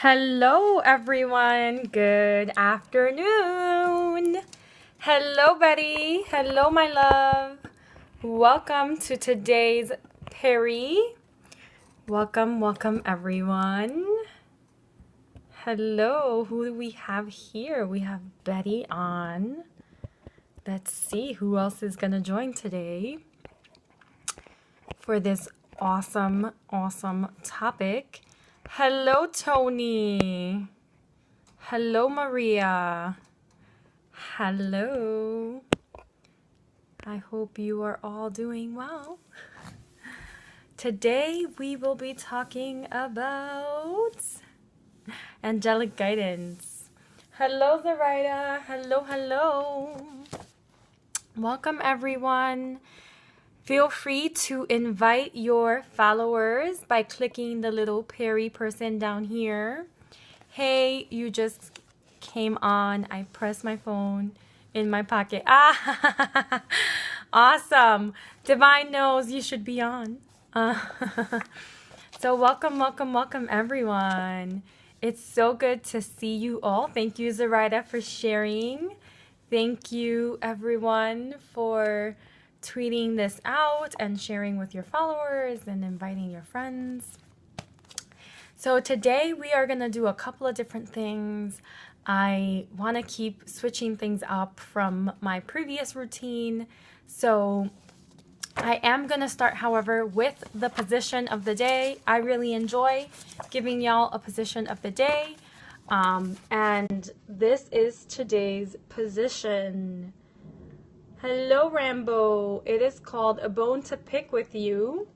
Hello, everyone. Good afternoon. Hello, Betty. Hello, my love. Welcome to today's Perry. Welcome, everyone. Hello. Who do we have here? We have Betty on. Let's see who else is going to join today for this awesome topic. Hello, Tony. Hello, Maria. Hello. I hope you are all doing well. Today we will be talking about angelic guidance. Hello, Zoraida. Hello. Welcome, everyone. Feel free to invite your followers by clicking the little Perry person down here. Hey, you just came on. I pressed my phone in my pocket. Ah, awesome. Divine knows you should be on. So welcome, everyone. It's so good to see you all. Thank you, Zoraida, for sharing. Thank you, everyone, for tweeting this out and sharing with your followers and inviting your friends. So today we are going to do a couple of different things. I want to keep switching things up from my previous routine. So I am going to start, however, with the position of the day. I really enjoy giving y'all a position of the day. And this is today's position. Hello, Rambo. It is called A Bone to Pick with You.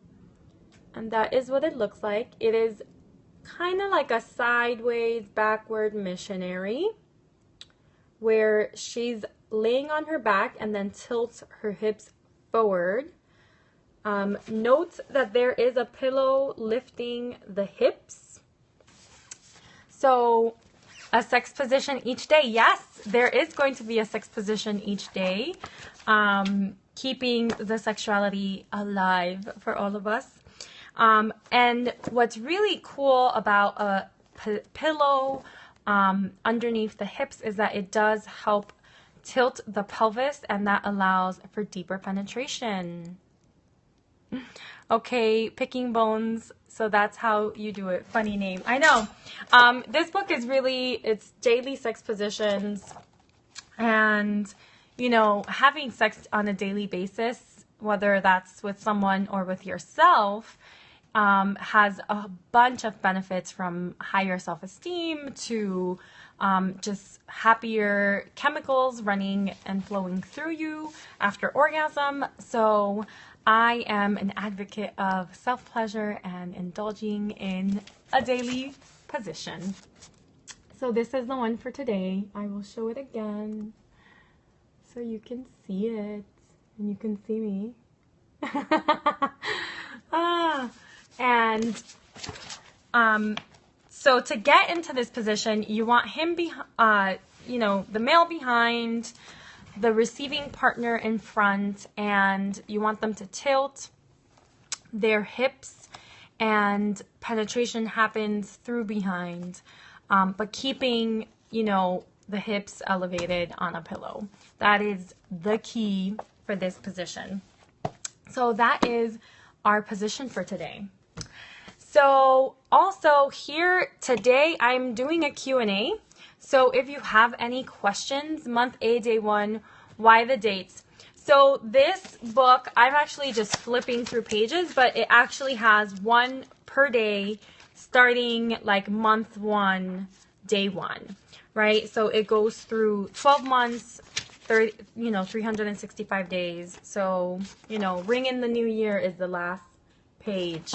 And that is what it looks like. It is kind of like a sideways, backward missionary where she's laying on her back and then tilts her hips forward. Note that there is a pillow lifting the hips. So a sex position each day. Yes, there is going to be a sex position each day. Keeping the sexuality alive for all of us. And what's really cool about a pillow underneath the hips is that it does help tilt the pelvis, and that allows for deeper penetration. Okay, picking bones. So that's how you do it. Funny name. I know. This book is really, it's daily sex positions, and you know, having sex on a daily basis, whether that's with someone or with yourself, has a bunch of benefits, from higher self-esteem to just happier chemicals running and flowing through you after orgasm. So I am an advocate of self-pleasure and indulging in a daily position. So this is the one for today. I will show it again so you can see it and you can see me. So to get into this position, you want him the male behind, the receiving partner in front, and you want them to tilt their hips, and penetration happens through behind, but keeping, the hips elevated on a pillow. That is the key for this position. So that is our position for today. So also here today, I'm doing a Q&A. So if you have any questions, month A, day 1, why the dates? So this book, I'm actually just flipping through pages, but it actually has one per day starting like month 1, day 1, right? So it goes through 12 months, 365 days. So, ring in the new year is the last page.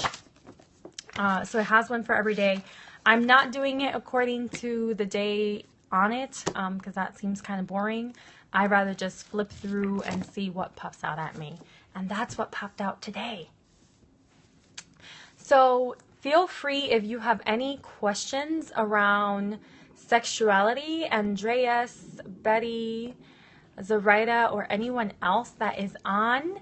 So it has one for every day. I'm not doing it according to the day on it, because that seems kind of boring. I'd rather just flip through and see what pops out at me. And that's what popped out today. So feel free, if you have any questions around sexuality, Andreas, Betty, Zoraida, or anyone else that is on,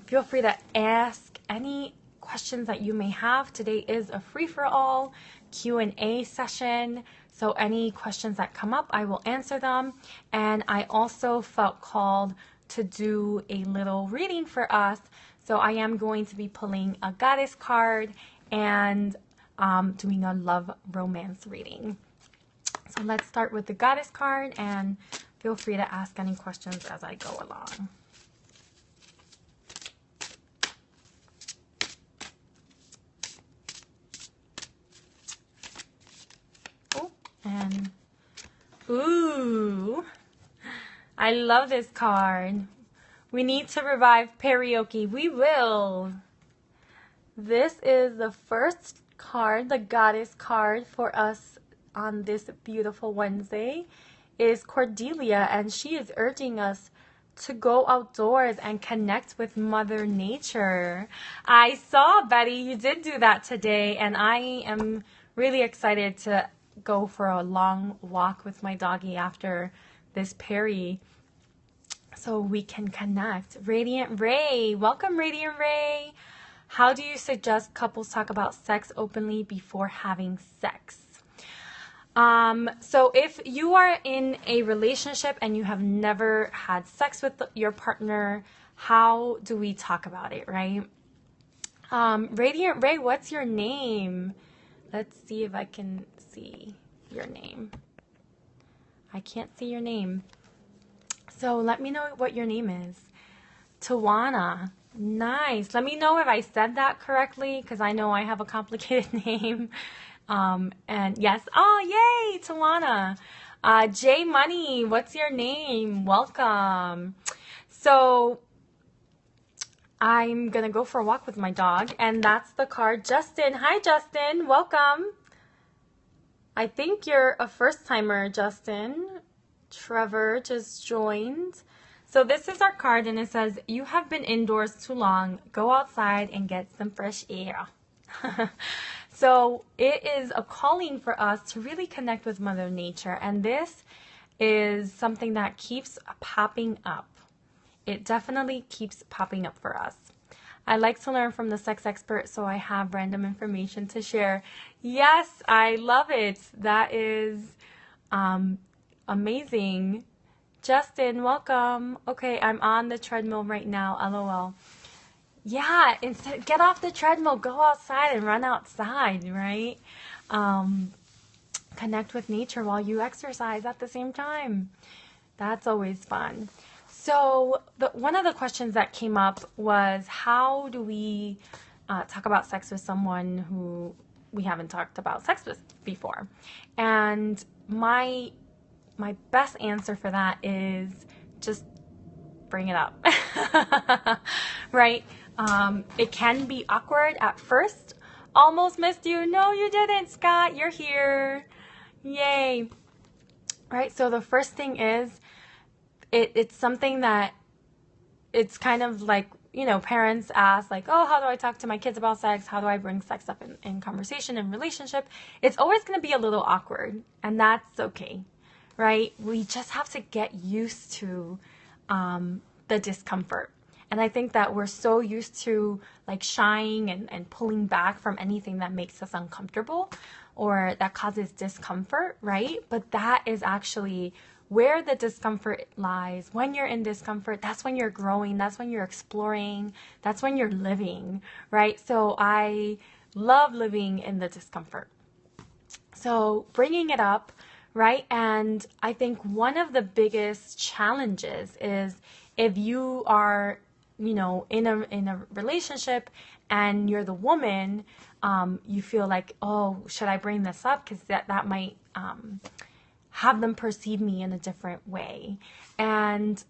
feel free to ask any questions that you may have. Today is a free-for-all. Q&A session. So any questions that come up, I will answer them. And I also felt called to do a little reading for us. So I am going to be pulling a goddess card and doing a love romance reading. So let's start with the goddess card, and feel free to ask any questions as I go along. Oh, and ooh, I love this card. We need to revive karaoke. We will. This is the first card, the goddess card for us on this beautiful Wednesday, is Cordelia, and she is urging us to go outdoors and connect with Mother Nature. I saw, Betty, you did do that today, and I am really excited to go for a long walk with my doggie after this peri so we can connect. Radiant Ray, welcome Radiant Ray. How do you suggest couples talk about sex openly before having sex? So if you are in a relationship and you have never had sex with your partner, how do we talk about it, right? Radiant Ray, what's your name? Let's see if I can see your name. I can't see your name. So let me know what your name is. Tawana. Nice. Let me know if I said that correctly, because I know I have a complicated name. And yes. Oh, yay, Tawana. J Money, what's your name? Welcome. So I'm going to go for a walk with my dog, and that's the card. Justin. Hi, Justin. Welcome. I think you're a first-timer, Justin. Trevor just joined. So this is our card, and it says, you have been indoors too long. Go outside and get some fresh air. So it is a calling for us to really connect with Mother Nature, and this is something that keeps popping up. It definitely keeps popping up for us. I like to learn from the sex expert, so I have random information to share. Yes, I love it. That is amazing. Justin, welcome. Okay, I'm on the treadmill right now, LOL. Yeah, instead, get off the treadmill, go outside and run outside, right? Connect with nature while you exercise at the same time. That's always fun. So one of the questions that came up was, how do we talk about sex with someone who we haven't talked about sex with before? And my best answer for that is just bring it up, right? It can be awkward at first. Almost missed you. No, you didn't, Scott. You're here. Yay. Right. So the first thing is, it's something that it's kind of like, parents ask like, oh, how do I talk to my kids about sex? How do I bring sex up in conversation and relationship? It's always going to be a little awkward, and that's okay. Right? We just have to get used to the discomfort. And I think that we're so used to like shying and pulling back from anything that makes us uncomfortable or that causes discomfort, right? But that is actually where the discomfort lies. When you're in discomfort, that's when you're growing, that's when you're exploring, that's when you're living, right? So I love living in the discomfort. So bringing it up, right? And I think one of the biggest challenges is if you are, in a relationship and you're the woman, you feel like, oh, should I bring this up? Because that might have them perceive me in a different way. And,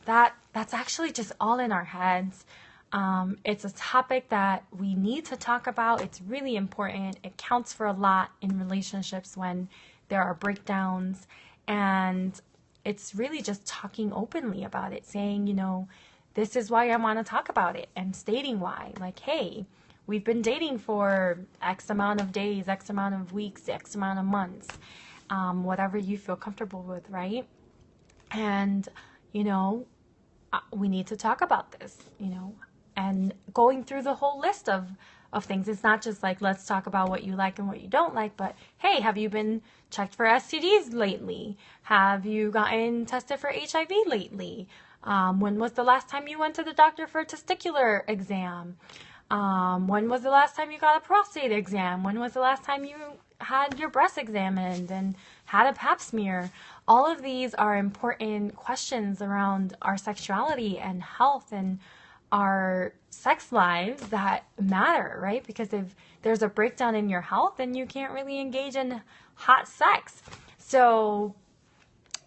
that's actually just all in our heads. It's a topic that we need to talk about. It's really important. It counts for a lot in relationships when there are breakdowns, and it's really just talking openly about it, saying, this is why I want to talk about it, and stating why. Like, hey, we've been dating for X amount of days, X amount of weeks, X amount of months, whatever you feel comfortable with, right? And, we need to talk about this, and going through the whole list of of things. It's not just like, let's talk about what you like and what you don't like, but hey, have you been checked for STDs lately? Have you gotten tested for HIV lately? When was the last time you went to the doctor for a testicular exam? When was the last time you got a prostate exam? When was the last time you had your breast examined and had a pap smear? All of these are important questions around our sexuality and health and our sex lives that matter, right? Because if there's a breakdown in your health, then you can't really engage in hot sex. So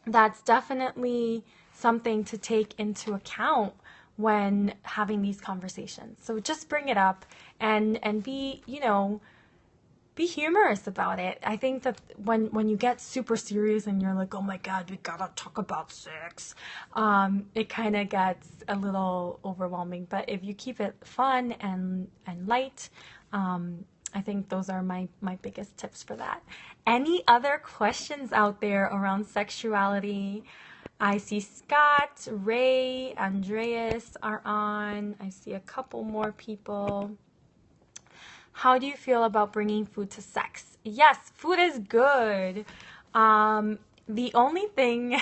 that's definitely something to take into account when having these conversations. So just bring it up and be, be humorous about it. I think that when you get super serious and you're like, oh my God, we gotta talk about sex, it kind of gets a little overwhelming. But if you keep it fun and light, I think those are my biggest tips for that. Any other questions out there around sexuality? I see Scott, Ray, Andreas are on. I see a couple more people. How do you feel about bringing food to sex? Yes, food is good. The only thing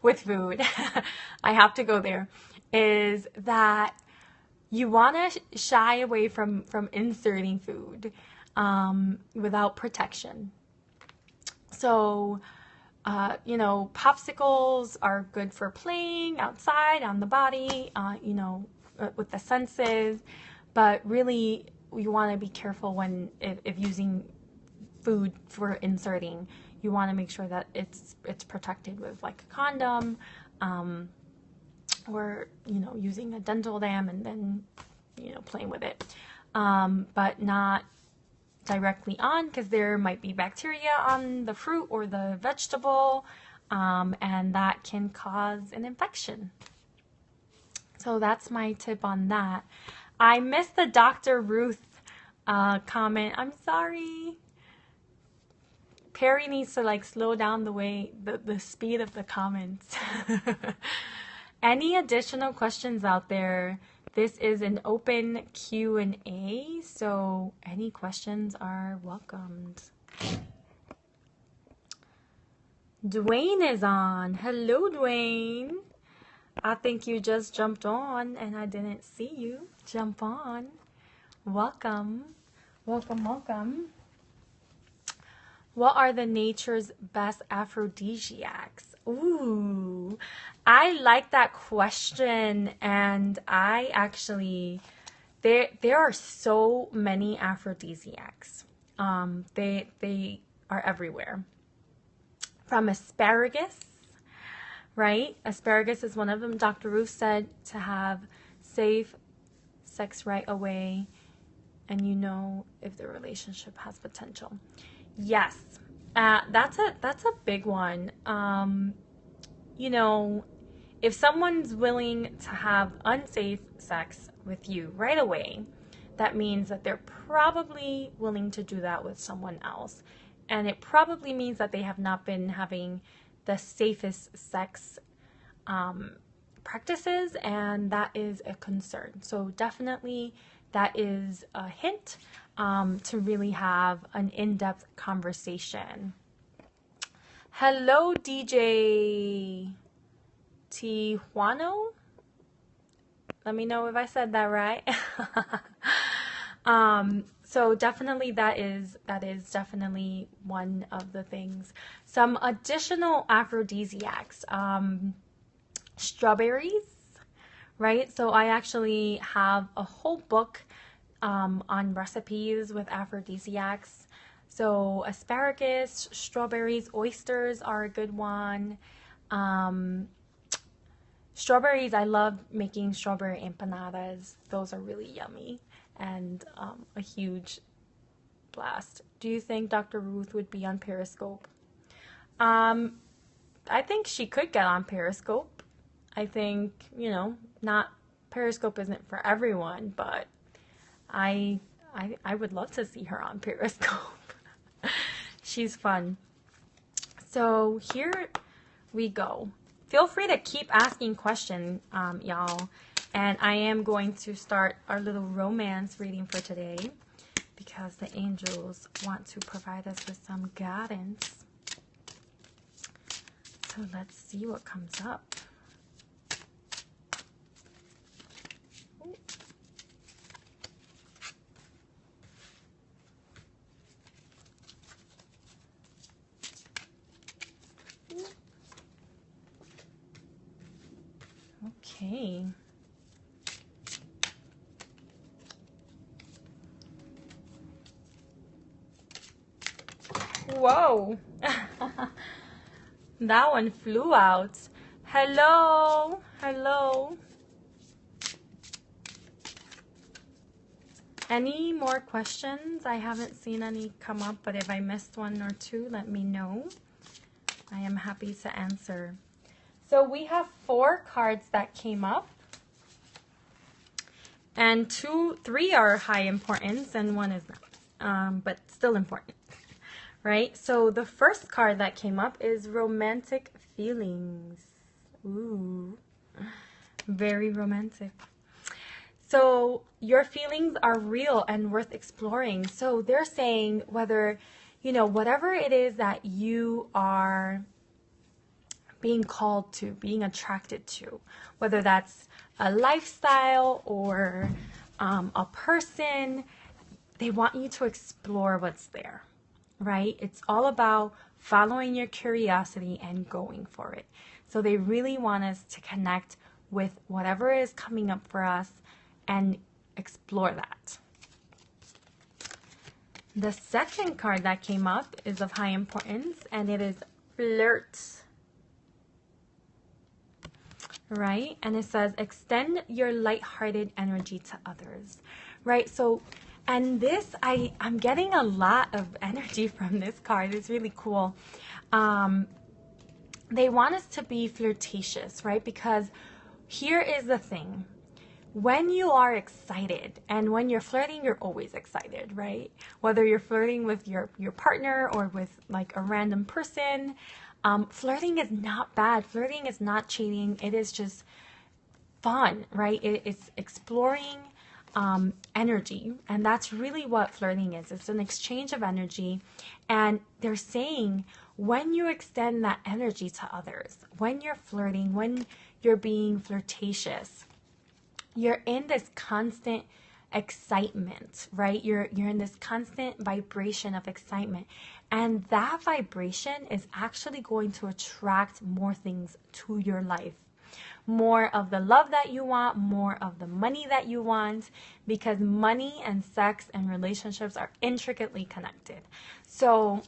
with food, I have to go there, is that you want to shy away from inserting food without protection. So, popsicles are good for playing outside on the body, with the senses, but really you want to be careful when if using food for inserting. You want to make sure that it's protected with like a condom, or using a dental dam and then playing with it, but not directly on, because there might be bacteria on the fruit or the vegetable, and that can cause an infection. So that's my tip on that. I missed the Dr. Ruth comment. I'm sorry. Perry needs to slow down the speed of the comments. Any additional questions out there? This is an open Q&A, so any questions are welcomed. Dwayne is on. Hello, Dwayne. I think you just jumped on and I didn't see you jump on. Welcome. Welcome, welcome. What are the nature's best aphrodisiacs? Ooh, I like that question, and I actually, there are so many aphrodisiacs. They are everywhere. From asparagus, right? Asparagus is one of them. Dr. Ruth said to have safe sex right away, and if the relationship has potential. Yes, that's a big one. If someone's willing to have unsafe sex with you right away, that means that they're probably willing to do that with someone else. And it probably means that they have not been having the safest sex practices, and that is a concern. So definitely that is a hint to really have an in-depth conversation. Hello, DJ Tijuano. Let me know if I said that right. So definitely that is definitely one of the things. Some additional aphrodisiacs, strawberries, right? So I actually have a whole book on recipes with aphrodisiacs. So asparagus, strawberries, oysters are a good one. Strawberries, I love making strawberry empanadas. Those are really yummy and a huge blast. Do you think Dr. Ruth would be on Periscope? I think she could get on Periscope. I think, not Periscope isn't for everyone, but I would love to see her on Periscope. She's fun. So here we go. Feel free to keep asking questions, y'all. And I am going to start our little romance reading for today because the angels want to provide us with some guidance. So let's see what comes up. Okay. Whoa. That one flew out. Hello. Hello. Any more questions? I haven't seen any come up, but if I missed one or two, let me know. I am happy to answer. So we have 4 cards that came up. And 3 are high importance and 1 is not, but still important, right? So the first card that came up is romantic feelings. Ooh, very romantic. So your feelings are real and worth exploring. So they're saying whether, whatever it is that you are being called to, being attracted to, whether that's a lifestyle or a person, they want you to explore what's there, right? It's all about following your curiosity and going for it. So they really want us to connect with whatever is coming up for us and explore that. The second card that came up is of high importance, and it is flirt. Right? And it says, extend your lighthearted energy to others, right? So, and this, I'm getting a lot of energy from this card. It's really cool. They want us to be flirtatious, right? Because here is the thing. When you are excited, and when you're flirting, you're always excited, right? Whether you're flirting with your partner or with like a random person, flirting is not bad. Flirting is not cheating. It is just fun, right? It's exploring energy. And that's really what flirting is. It's an exchange of energy. And they're saying when you extend that energy to others, when you're flirting, when you're being flirtatious, you're in this constant excitement, right? You're in this constant vibration of excitement. And that vibration is actually going to attract more things to your life. More of the love that you want, more of the money that you want, because money and sex and relationships are intricately connected. So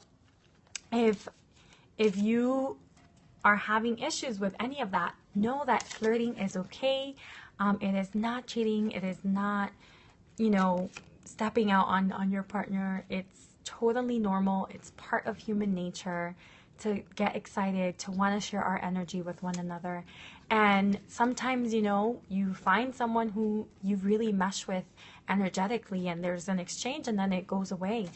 if you are having issues with any of that, know that flirting is okay. It is not cheating. It is not, stepping out on your partner. It's totally normal. It's part of human nature to get excited, to want to share our energy with one another. And sometimes, you find someone who you really mesh with energetically and there's an exchange and then it goes away,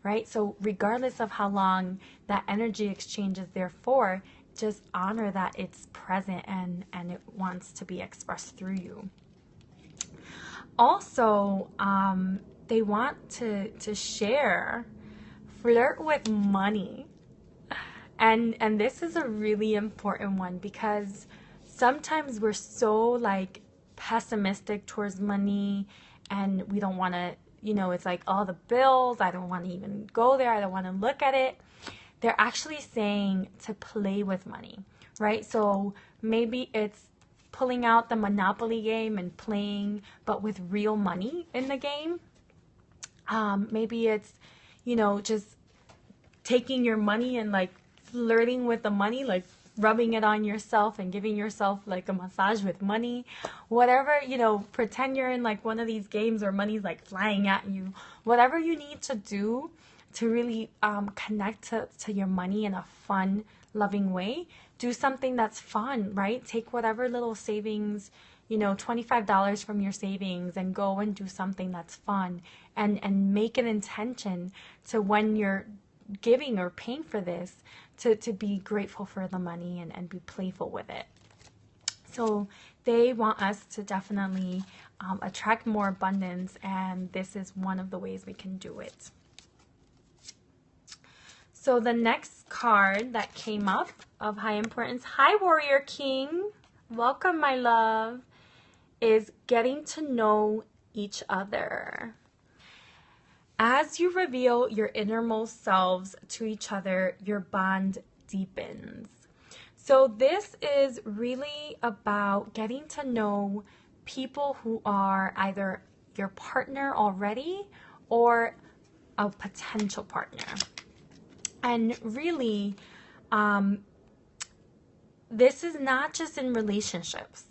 right? So regardless of how long that energy exchange is there for, just honor that it's present and it wants to be expressed through you. Also, they want to share, flirt with money. And this is a really important one because sometimes we're so like pessimistic towards money and we don't want to, it's like all the bills, I don't want to even go there, I don't want to look at it. They're actually saying to play with money, right? So maybe it's pulling out the Monopoly game and playing, but with real money in the game. Maybe it's, just taking your money and like flirting with the money, like rubbing it on yourself and giving yourself like a massage with money. Whatever, pretend you're in like one of these games where money's like flying at you. Whatever you need to do to really connect to your money in a fun, loving way. Do something that's fun, right? Take whatever little savings, $25 from your savings and go and do something that's fun and make an intention to when you're giving or paying for this to be grateful for the money and be playful with it. So they want us to definitely attract more abundance, and this is one of the ways we can do it. So the next card that came up of high importance, hi Warrior King, welcome my love, is getting to know each other. As you reveal your innermost selves to each other, your bond deepens. So this is really about getting to know people who are either your partner already or a potential partner. And really, this is not just in relationships.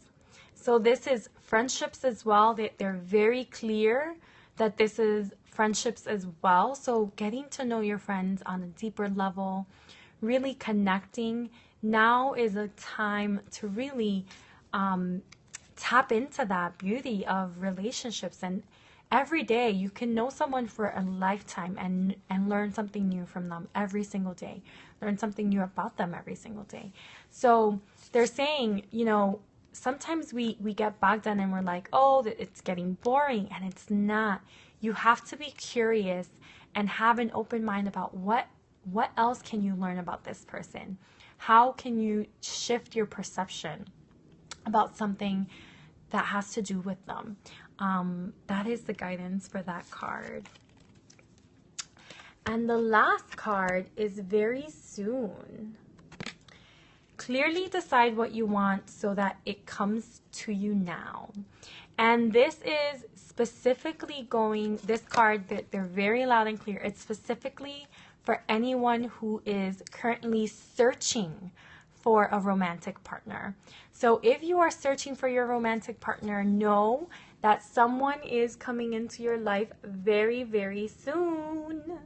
So this is friendships as well. They're very clear that this is friendships as well. So getting to know your friends on a deeper level, really connecting. Now is a time to really tap into that beauty of relationships. And every day you can know someone for a lifetime and learn something new from them every single day. Learn something new about them every single day. So they're saying, you know, sometimes we get bogged down and we're like, oh, it's getting boring, and it's not. You have to be curious and have an open mind about what else can you learn about this person? How can you shift your perception about something that has to do with them? That is the guidance for that card. And the last card is very soon. Clearly decide what you want so that it comes to you now. And this is specifically this card, they're very loud and clear. It's specifically for anyone who is currently searching for a romantic partner. So if you are searching for your romantic partner, know that someone is coming into your life very, very soon.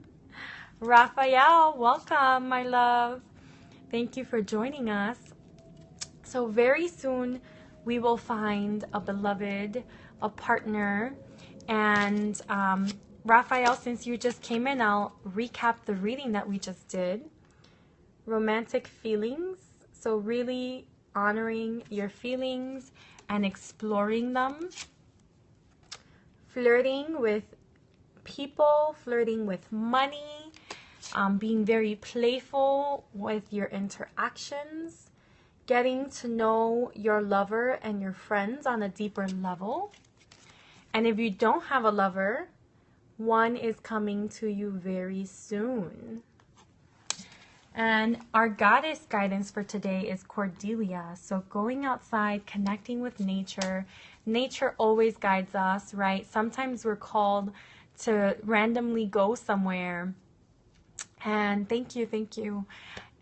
Raphael, welcome, my love. Thank you for joining us. So very soon we will find a beloved, a partner. And Raphael, since you just came in, I'll recap the reading that we just did. Romantic feelings. So really honoring your feelings and exploring them. Flirting with people, flirting with money, being very playful with your interactions, getting to know your lover and your friends on a deeper level. And if you don't have a lover, one is coming to you very soon. And our goddess guidance for today is Cordelia. So going outside, connecting with nature. Nature always guides us, right? Sometimes we're called to randomly go somewhere. And thank you.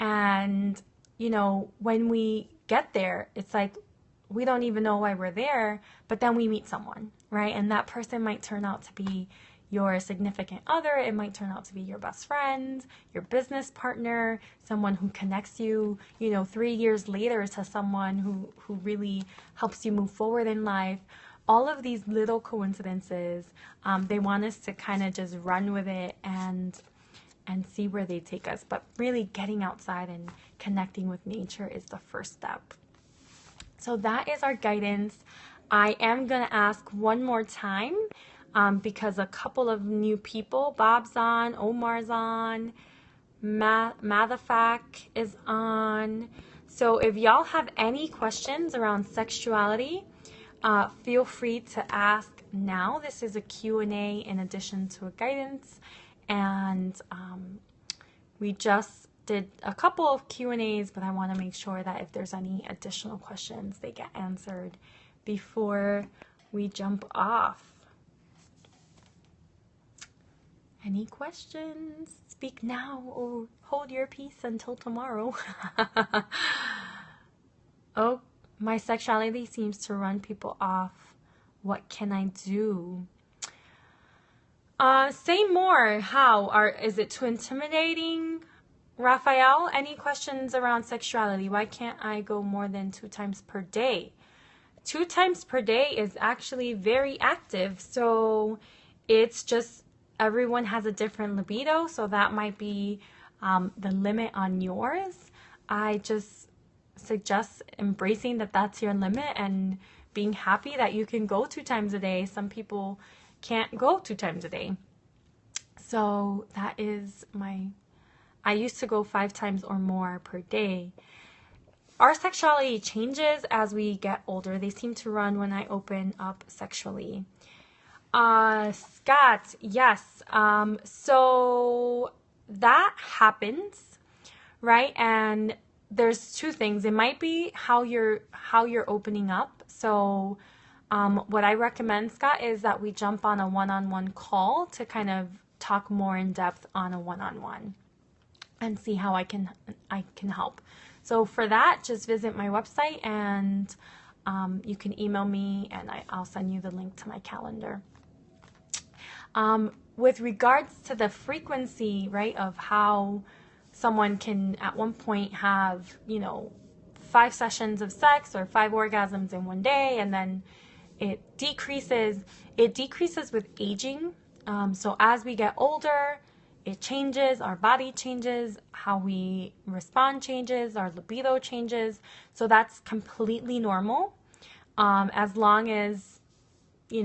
And, you know, when we get there, it's like we don't even know why we're there, but then we meet someone, right? And that person might turn out to be your significant other. It might turn out to be your best friend, your business partner, someone who connects you, you know, 3 years later to someone who really helps you move forward in life. All of these little coincidences, they want us to kind of just run with it and see where they take us. But really getting outside and connecting with nature is the first step. So that is our guidance. I am going to ask one more time because a couple of new people, Bob's on, Omar's on, Mathafak is on. So if y'all have any questions around sexuality, feel free to ask now. This is a Q&A in addition to a guidance. And we just did a couple of Q&As, but I want to make sure that if there's any additional questions, they get answered before we jump off. Any questions? Speak now or hold your peace until tomorrow. Oh, my sexuality seems to run people off. What can I do? Say more. How? Is it too intimidating? Raphael, any questions around sexuality? Why can't I go more than 2 times per day? 2 times per day is actually very active. So it's just everyone has a different libido. So that might be the limit on yours. I just suggest embracing that that's your limit and being happy that you can go 2 times a day. Some people can't go 2 times a day. So that is I used to go 5 times or more per day. Our sexuality changes as we get older. They seem to run when I open up sexually. Scott, yes. So that happens, right? And there's 2 things. It might be how you're opening up. So what I recommend, Scott, is that we jump on a one-on-one call to kind of talk more in depth on a one-on-one and see how I can help. So for that, just visit my website and you can email me and I'll send you the link to my calendar. With regards to the frequency, right, of how someone can at one point have, 5 sessions of sex or 5 orgasms in one day, and then it decreases with aging. So as we get older, it changes, our body changes, how we respond changes, our libido changes. So that's completely normal. As long as, do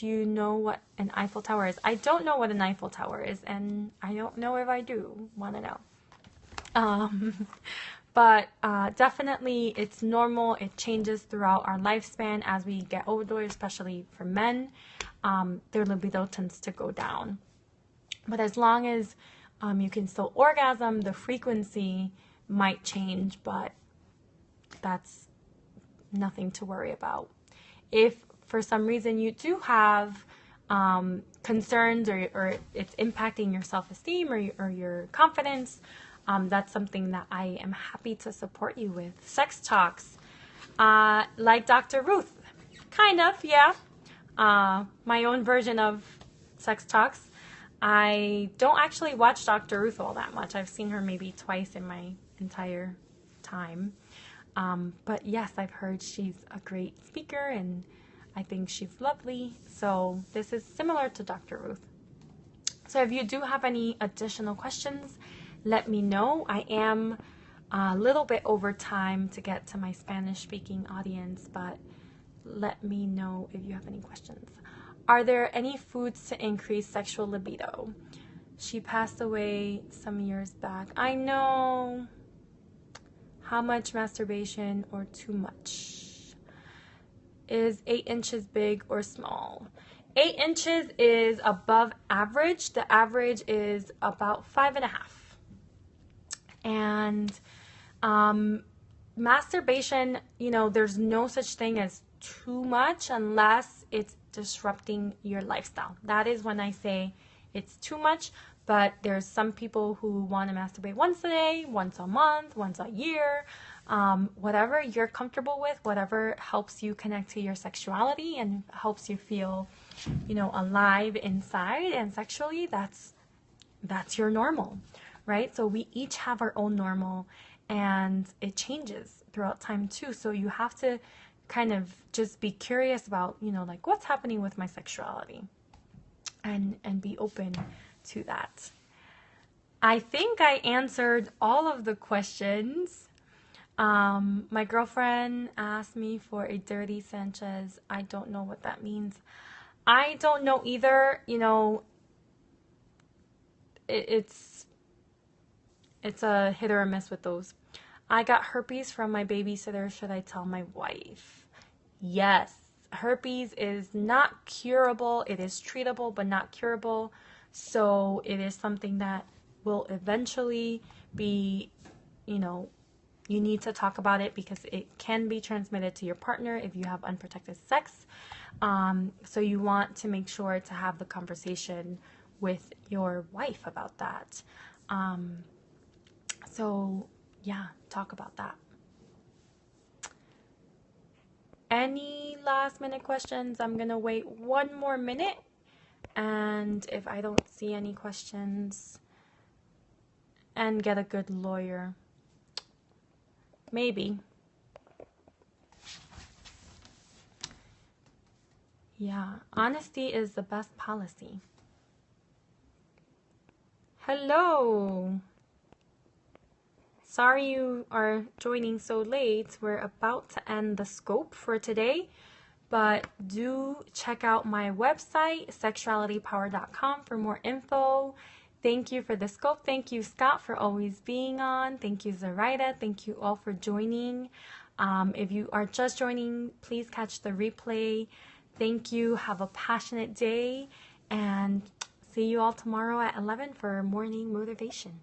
you know what an Eiffel Tower is? I don't know what an Eiffel Tower is, and I don't know if I do want to know. But definitely it's normal. It changes throughout our lifespan as we get older, especially for men. Their libido tends to go down. But as long as you can still orgasm, the frequency might change, but that's nothing to worry about. If for some reason you do have concerns or it's impacting your self-esteem or your confidence, that's something that I am happy to support you with. Sex talks, like Dr. Ruth, kind of, yeah. My own version of sex talks. I don't actually watch Dr. Ruth all that much. I've seen her maybe twice in my entire time. But yes, I've heard she's a great speaker and I think she's lovely. So this is similar to Dr. Ruth. So if you do have any additional questions, let me know. I am a little bit over time to get to my Spanish speaking audience, but let me know if you have any questions. Are there any foods to increase sexual libido? She passed away some years back. I know. How much masturbation or too much? Is 8 inches big or small? 8 inches is above average. The average is about 5.5. And masturbation, there's no such thing as too much unless it's disrupting your lifestyle. That is when I say it's too much, but there's some people who want to masturbate once a day, once a month, once a year, whatever you're comfortable with, whatever helps you connect to your sexuality and helps you feel, alive inside and sexually, that's your normal, right? So we each have our own normal and it changes throughout time too. So you have to kind of just be curious about, like what's happening with my sexuality and be open to that. I think I answered all of the questions. My girlfriend asked me for a dirty Sanchez. I don't know what that means. I don't know either. It's a hit or a miss with those. I got herpes from my babysitter. Should I tell my wife? Yes. Herpes is not curable. It is treatable, but not curable. So it is something that will eventually be, you need to talk about it because it can be transmitted to your partner if you have unprotected sex. So you want to make sure to have the conversation with your wife about that. So yeah, talk about that. Any last minute questions? I'm gonna wait 1 more minute, and if I don't see any questions, and get a good lawyer. Maybe. Yeah, honesty is the best policy. Hello. Sorry you are joining so late. We're about to end the scope for today, but do check out my website, sexualitypower.com, for more info. Thank you for the scope. Thank you, Scott, for always being on. Thank you, Zoraida. Thank you all for joining. If you are just joining, please catch the replay. Thank you. Have a passionate day, and see you all tomorrow at 11 for morning motivation.